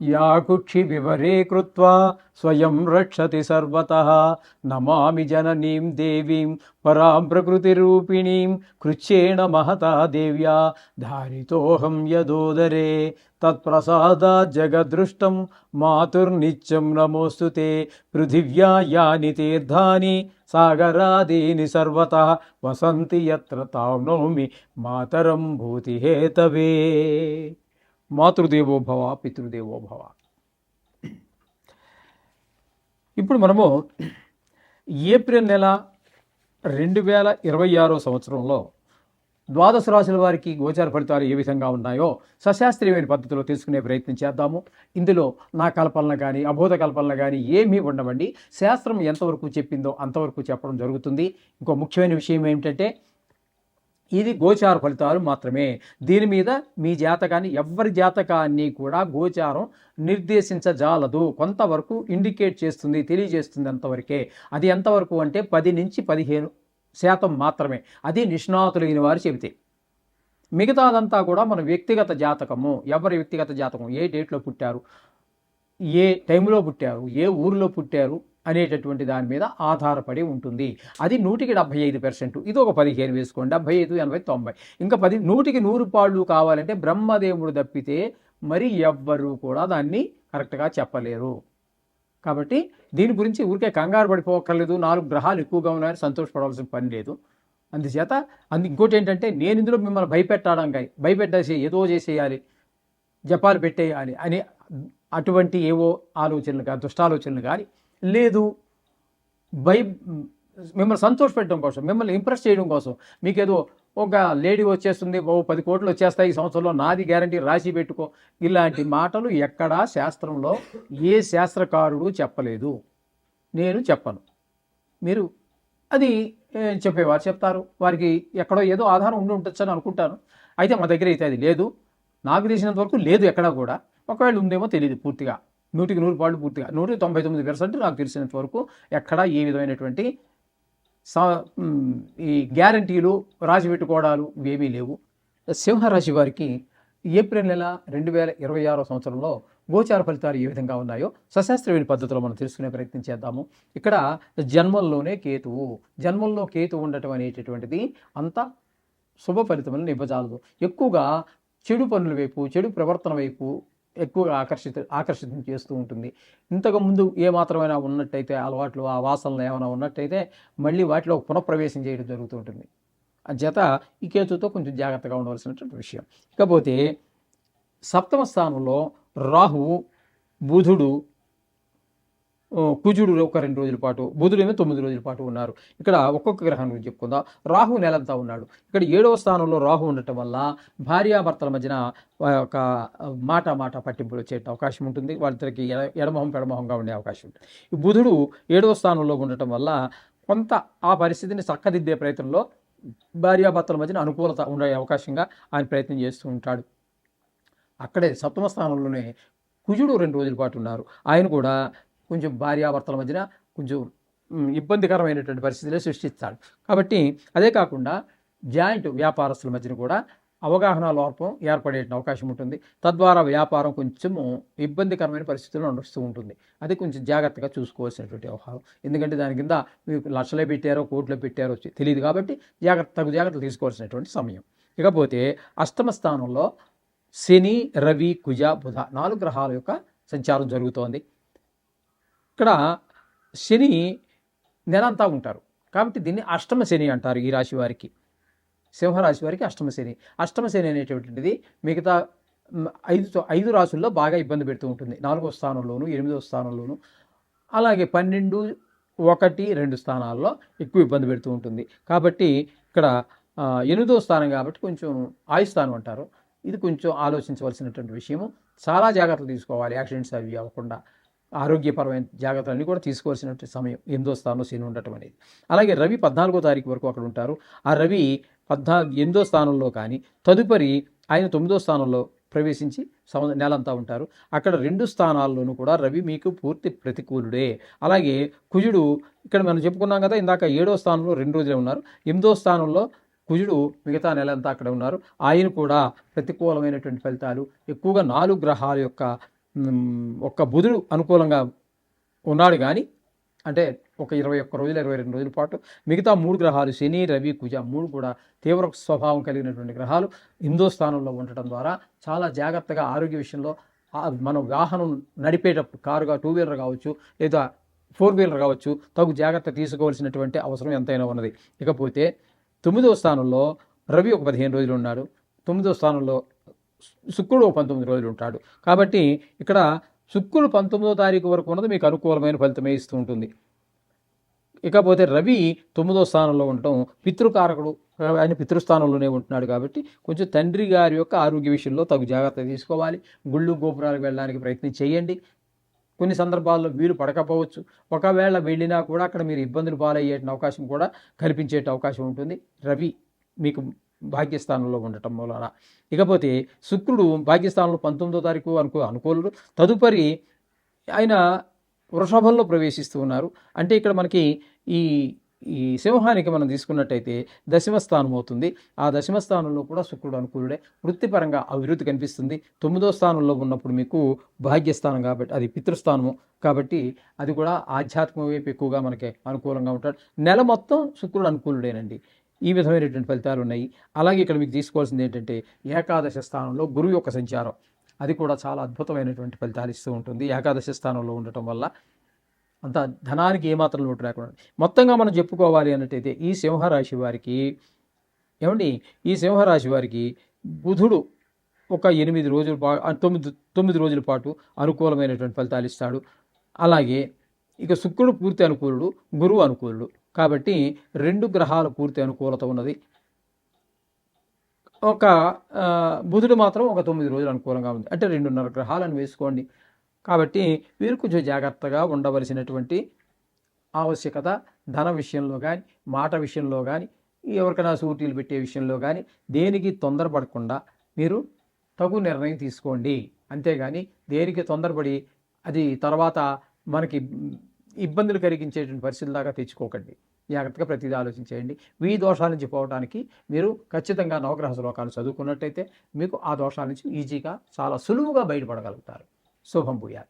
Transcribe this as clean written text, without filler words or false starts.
या कुक्षि विवरे कृत्वा स्वयं रक्षति सर्वतः नमामि जननीं देवीं परां प्रकृतिरूपिणीं कृच्छ्रेण महता देव्या धारितोऽहं यदोदरे तत्प्रसादात् जगदृष्टं मातुर्नित्यं नमोऽस्तु ते पृथिव्या यानि तीर्थानि सागरादीनि सर्वतः वसन्ति यत्र तां नौमि मातरं भूतिहेतवे మాతృదేవో భవ పితృదేవో భవ. ఇప్పుడు మనము ఏప్రిల్ నెల 2026 సంవత్సరంలో ద్వాదశ రాశుల వారికి గోచార ఫలితాలు ఏ విధంగా ఉన్నాయో సశాస్త్రీయమైన పద్ధతిలో తెలుసుకునే ప్రయత్నం చేద్దాము. ఇందులో నా కల్పనలు కానీ అబోధ కల్పనలు కానీ ఏమీ ఉండవండి. శాస్త్రం ఎంతవరకు చెప్పిందో అంతవరకు చెప్పడం జరుగుతుంది. ఇంకో ముఖ్యమైన విషయం ఏమిటంటే ఇది గోచార ఫలితాలు మాత్రమే. దీని మీద మీ జాతకాన్ని ఎవరి జాతకాన్ని కూడా గోచారం నిర్దేశించజాలదు. కొంతవరకు ఇండికేట్ చేస్తుంది, తెలియజేస్తుంది అంతవరకే. అది ఎంతవరకు అంటే 10 నుంచి 15% మాత్రమే. అది నిష్ణాతులైన వారు చెబితే. మిగతాదంతా కూడా మన వ్యక్తిగత జాతకము. ఎవరి వ్యక్తిగత జాతకం, ఏ డేట్లో పుట్టారు, ఏ టైంలో పుట్టారు, ఏ ఊరిలో పుట్టారు అనేటటువంటి దాని మీద ఆధారపడి ఉంటుంది. అది 100% ఇది ఒక 15 వేసుకోండి. 75, 80, 90 ఇంకా 100 పాళ్ళు కావాలంటే బ్రహ్మదేవుడు తప్పితే మరి ఎవ్వరూ కూడా దాన్ని కరెక్ట్గా చెప్పలేరు. కాబట్టి దీని గురించి ఊరికే కంగారు పడిపోక్కర్లేదు. 4 గ్రహాలు ఎక్కువగా ఉన్నాయని సంతోషపడవలసిన పని లేదు. అందుచేత ఇంకోటి ఏంటంటే నేను ఇందులో మిమ్మల్ని భయపెట్టేసి ఏదో చేసేయాలి, జపాలు పెట్టేయాలి అని అటువంటి ఏవో ఆలోచనలు కానీ దుష్టాలోచనలు కానీ లేదు. మిమ్మల్ని సంతోషపెట్టడం కోసం, మిమ్మల్ని ఇంప్రెస్ చేయడం కోసం, మీకేదో ఒక లేడీ వచ్చేస్తుంది, 10 కోట్లు వచ్చేస్తాయి ఈ సంవత్సరంలో, నాది గ్యారంటీ, రాసి పెట్టుకో, ఇలాంటి మాటలు ఎక్కడా శాస్త్రంలో ఏ శాస్త్రకారుడు చెప్పలేదు. నేను చెప్పను. మీరు అది చెప్పేవారు చెప్తారు. వారికి ఎక్కడో ఏదో ఆధారం ఉండొచ్చు అని అనుకుంటాను. అయితే మా దగ్గర అయితే అది లేదు. నాకు తెలిసినంత వరకు లేదు ఎక్కడా కూడా. ఒకవేళ ఉందేమో తెలియదు పూర్తిగా. 100% పాళ్ళు పూర్తిగా 199% నాకు తెలిసినంత వరకు ఎక్కడా ఏ విధమైనటువంటి ఈ గ్యారంటీలు రాసి పెట్టుకోవడాలు ఇవేమీ లేవు. సింహరాశి వారికి ఏప్రిల్ నెల 2026 సంవత్సరంలో గోచార ఫలితాలు ఏ విధంగా ఉన్నాయో సశాస్త్రీయమైన పద్ధతిలో మనం తెలుసుకునే ప్రయత్నం చేద్దాము. ఇక్కడ జన్మంలో కేతువు ఉండటం అనేటటువంటిది అంత శుభ ఫలితములను ఇవ్వజాలదు. ఎక్కువగా చెడు పనుల వైపు, చెడు ప్రవర్తన వైపు ఎక్కువగా ఆకర్షితం చేస్తూ ఉంటుంది. ఇంతకుముందు ఏమాత్రమైనా ఉన్నట్టయితే అలవాట్లు, ఆ వాసనలు ఏమైనా ఉన్నట్టయితే మళ్ళీ వాటిలో పునఃప్రవేశం చేయడం జరుగుతూ ఉంటుంది. అంచేత ఈ కేతుతో కొంచెం జాగ్రత్తగా ఉండవలసినటువంటి విషయం. ఇకపోతే 7వ స్థానంలో రాహువు, బుధుడు, కుజుడు ఒక 2 రోజుల పాటు, బుధుడేమో 9 రోజుల పాటు ఉన్నారు. ఇక్కడ ఒక్కొక్క గ్రహం గురించి చెప్పుకుందాం. రాహు నెలంతా ఉన్నాడు. ఇక్కడ 7వ స్థానంలో రాహు ఉండటం వల్ల భార్యాభర్తల మధ్యన ఒక మాట పట్టింపులు వచ్చే అవకాశం ఉంటుంది. వాళ్ళిద్దరికి పెడమొహంగా ఉండే అవకాశం ఉంటుంది. ఈ బుధుడు 7వ స్థానంలో ఉండటం వల్ల కొంత ఆ పరిస్థితిని చక్కదిద్దే ప్రయత్నంలో భార్యాభర్తల మధ్యన అనుకూలత ఉండే అవకాశంగా ఆయన ప్రయత్నం చేస్తూ ఉంటాడు. అక్కడే 7వ స్థానంలోనే కుజుడు 2 రోజుల పాటు ఉన్నారు. ఆయన కూడా కొంచెం భార్యాభర్తల మధ్యన కొంచెం ఇబ్బందికరమైనటువంటి పరిస్థితులే సృష్టిస్తాడు. కాబట్టి అదే కాకుండా జాయింట్ వ్యాపారస్తుల మధ్యన కూడా అవగాహన లోపం ఏర్పడే అవకాశం ఉంటుంది. తద్వారా వ్యాపారం కొంచెం ఇబ్బందికరమైన పరిస్థితుల్లో నడుస్తూ ఉంటుంది. అది కొంచెం జాగ్రత్తగా చూసుకోవాల్సినటువంటి వ్యవహారం. ఎందుకంటే దాని కింద మీకు లక్షలే పెట్టారో కోట్లో పెట్టారో తెలియదు. కాబట్టి జాగ్రత్తలు తీసుకోవాల్సినటువంటి సమయం. ఇకపోతే 8వ స్థానంలో శని, రవి, కుజ, బుధ 4 గ్రహాల యొక్క సంచారం జరుగుతోంది. ఇక్కడ శని నెలంతా ఉంటారు. కాబట్టి దీన్ని అష్టమ శని అంటారు. ఈ రాశి వారికి, సింహరాశి వారికి అష్టమ శని అనేటువంటిది మిగతా 5 రాశుల్లో బాగా ఇబ్బంది పెడుతూ ఉంటుంది. 4వ స్థానంలోను, 8వ స్థానంలోను, అలాగే 12, 1, 2 స్థానాల్లో ఎక్కువ ఇబ్బంది పెడుతూ ఉంటుంది. కాబట్టి ఇక్కడ 8వ స్థానం కాబట్టి కొంచెం ఆయుస్థానం అంటారు. ఇది కొంచెం ఆలోచించవలసినటువంటి విషయము. చాలా జాగ్రత్తలు తీసుకోవాలి. యాక్సిడెంట్స్ అవి అవ్వకుండా ఆరోగ్యపరమైన జాగ్రత్తలన్నీ కూడా తీసుకోవాల్సినటువంటి సమయం 8వ స్థానంలో శని ఉండటం అనేది. అలాగే రవి 14వ తారీఖు వరకు అక్కడ ఉంటారు. ఆ రవి 8వ స్థానంలో కానీ తదుపరి ఆయన 9వ స్థానంలో ప్రవేశించి నెలంతా ఉంటారు. అక్కడ 2 స్థానాల్లోనూ కూడా రవి మీకు పూర్తి ప్రతికూలుడే. అలాగే కుజుడు ఇక్కడ మనం చెప్పుకున్నాం కదా ఇందాక 7వ స్థానంలో 2 రోజులే ఉన్నారు. 8వ స్థానంలో కుజుడు మిగతా నెలంతా అక్కడ ఉన్నారు. ఆయన కూడా ప్రతికూలమైనటువంటి ఫలితాలు ఎక్కువగా 4 గ్రహాల యొక్క ఒక్క బుధుడు అనుకూలంగా ఉన్నాడు కానీ అంటే ఒక 21 రోజులు 22 రోజుల పాటు మిగతా 3 గ్రహాలు శని రవి కుజ 3 కూడా తీవ్ర స్వభావం కలిగినటువంటి గ్రహాలు హిందూ స్థానంలో ఉండటం ద్వారా చాలా జాగ్రత్తగా ఆరోగ్య విషయంలో మనం వాహనం నడిపేటప్పుడు కారుగా 2 వీలర్ కావచ్చు లేదా 4 వీలర్ కావచ్చు తగు జాగ్రత్త తీసుకోవాల్సినటువంటి అవసరం ఎంతైనా ఉన్నది. ఇకపోతే 9వ స్థానంలో రవి ఒక 15 రోజులు ఉన్నాడు. 9వ స్థానంలో శుక్రుడు 19 రోజులు ఉంటాడు. కాబట్టి ఇక్కడ శుక్రుడు 19వ తారీఖు వరకు ఉన్నది మీకు అనుకూలమైన ఫలితమే ఇస్తూ ఉంటుంది. ఇకపోతే రవి 9వ స్థానంలో ఉండటం పితృకారకుడు, ఆయన పితృస్థానంలోనే ఉంటున్నాడు కాబట్టి కొంచెం తండ్రి గారి యొక్క ఆరోగ్య విషయంలో తగు జాగ్రత్త తీసుకోవాలి. గుళ్ళు గోపురాలకు వెళ్ళడానికి ప్రయత్నం చేయండి. కొన్ని సందర్భాల్లో వీలు పడకపోవచ్చు. ఒకవేళ వెళ్ళినా కూడా అక్కడ మీరు ఇబ్బందులు పాలయ్యే అవకాశం కూడా కల్పించే అవకాశం ఉంటుంది రవి మీకు భాగ్యస్థానంలో ఉండటం మూలన. ఇకపోతే శుక్రుడు భాగ్యస్థానంలో 19వ తారీఖు అనుకూలుడు. తదుపరి ఆయన వృషభంలో ప్రవేశిస్తూ ఉన్నారు. అంటే ఇక్కడ మనకి ఈ ఈ సింహానికి మనం తీసుకున్నట్టయితే దశమ స్థానం అవుతుంది. ఆ దశమ స్థానంలో కూడా శుక్రుడు అనుకూలుడే. వృత్తిపరంగా అభివృద్ధి కనిపిస్తుంది. 9వ స్థానంలో ఉన్నప్పుడు మీకు భాగ్యస్థానం కాబట్టి అది పితృస్థానము కాబట్టి అది కూడా ఆధ్యాత్మిక వైపు ఎక్కువగా మనకి అనుకూలంగా ఉంటాడు. నెల మొత్తం శుక్రుడు అనుకూలుడేనండి. ఈ విధమైనటువంటి ఫలితాలు ఉన్నాయి. అలాగే ఇక్కడ మీకు తీసుకోవాల్సింది ఏంటంటే ఏకాదశ స్థానంలో గురువు యొక్క సంచారం, అది కూడా చాలా అద్భుతమైనటువంటి ఫలితాలు ఇస్తూ ఉంటుంది. ఏకాదశ స్థానంలో ఉండటం వల్ల అంత ధనానికి ఏమాత్రం లోటు లేకుండా. మొత్తంగా మనం చెప్పుకోవాలి అన్నట్టయితే ఈ సింహరాశి వారికి ఈ సింహరాశి వారికి బుధుడు ఒక 8 రోజుల పాటు 9 రోజుల పాటు అనుకూలమైనటువంటి ఫలితాలు ఇస్తాడు. అలాగే ఇక శుక్రుడు పూర్తి అనుకూలుడు, గురువు అనుకూలుడు కాబట్టి 2 గ్రహాల పూర్తి అనుకూలత ఉన్నది. ఒక బుధుడు మాత్రం ఒక 9 రోజులు అనుకూలంగా ఉంది. అంటే 2.5 గ్రహాలను వేసుకోండి. కాబట్టి వీరు కొంచెం జాగ్రత్తగా ఉండవలసినటువంటి ఆవశ్యకత ధన విషయంలో కానీ, మాట విషయంలో కానీ, ఎవరికైనా సూటీలు పెట్టే విషయంలో కానీ దేనికి తొందరపడకుండా మీరు తగు నిర్ణయం తీసుకోండి. అంతేగాని దేనికి తొందరపడి అది తర్వాత మనకి ఇబ్బందులు కలిగించేటువంటి పరిస్థితుల దాకా తెచ్చుకోకండి. జాగ్రత్తగా ప్రతిదీ ఆలోచించేయండి. ఈ దోషాల నుంచి పోవడానికి మీరు ఖచ్చితంగా నవగ్రహ శ్లోకాలు చదువుకున్నట్టయితే మీకు ఆ దోషాల నుంచి ఈజీగా చాలా సులువుగా బయటపడగలుగుతారు. శుభం భూయాత్.